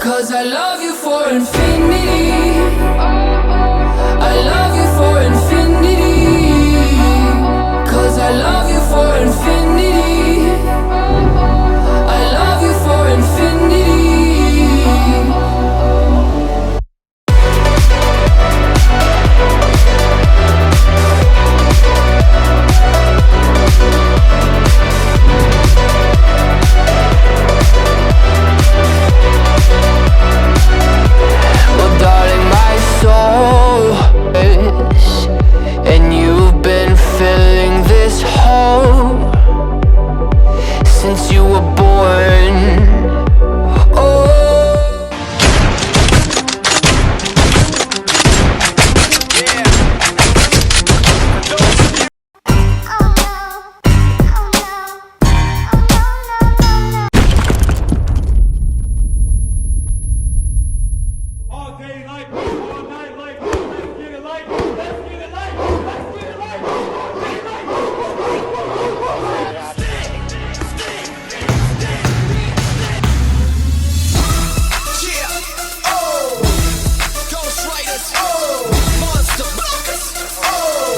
'Cause I love you for infinity. I love you for infinity. 'Cause I love you for infinity. I love you for infinity. Well, darling, my soul is, and you've been filling this hole since you were born. Oh. All day light, all night light, let's get it light, let's get it light, let's get it light, all day light. Yeah, oh, Ghost Riders, oh, Monster Blockers, oh.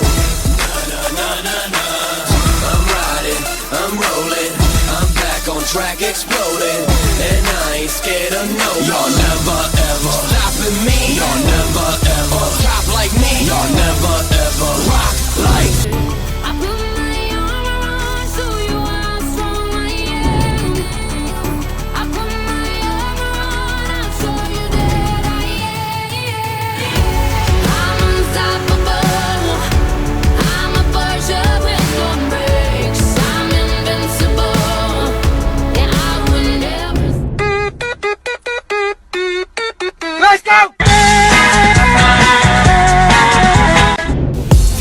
I'm riding, I'm rolling, I'm back on track exploding, and I ain't scared of no. Y'all never ever stopping me. Y'all never ever top like me. Y'all never ever rock like. I put my armor on so you are strong I am. I put my armor on, I'll show you that I am. I'm unstoppable. I'm a Porsche with no brakes. I'm invincible. Yeah, I would never. Let's go!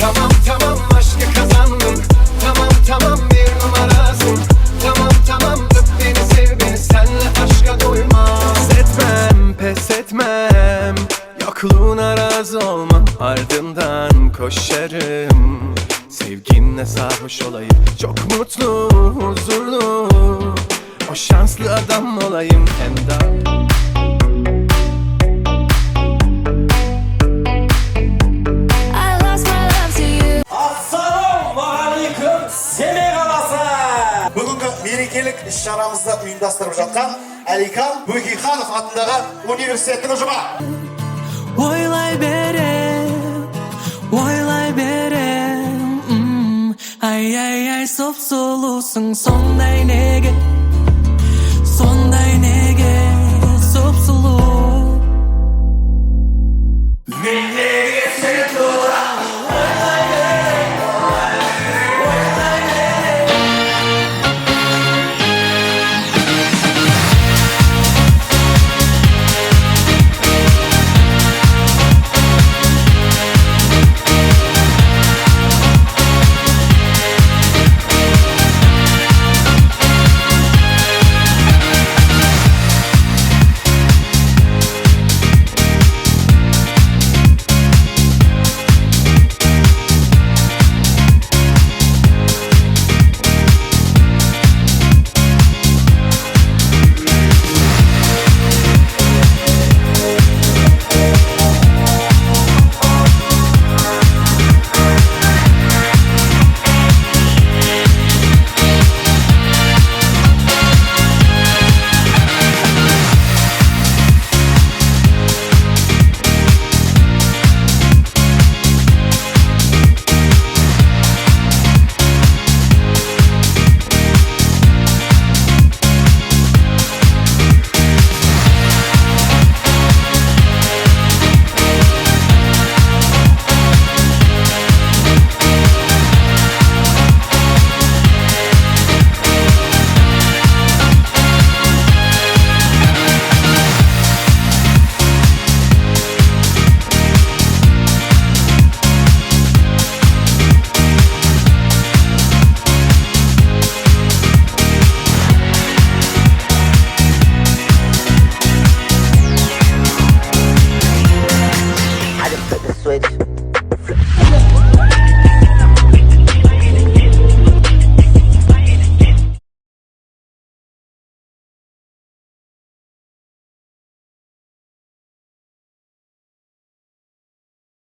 Tamam tamam aşkı kazandım. Tamam tamam bir numarasın. Tamam tamam öp beni sev beni senle aşka doymaz. Etmem pes etmem. Yokluğuna razı olmam. Ardından koşarım. Sevginle sarhoş olayım. Çok mutlu huzurlu. O şanslı adam olayım endam. I lost my love to you. Assalamu aleyküm Semih Galası. Bugünkü merекелік іс-шарамызды ұйымдастырып жатқан Әлихан Бөкейханов атындағы университеттің ұжымы. Ойлай берем Ay ay ay sop solusun sonday nege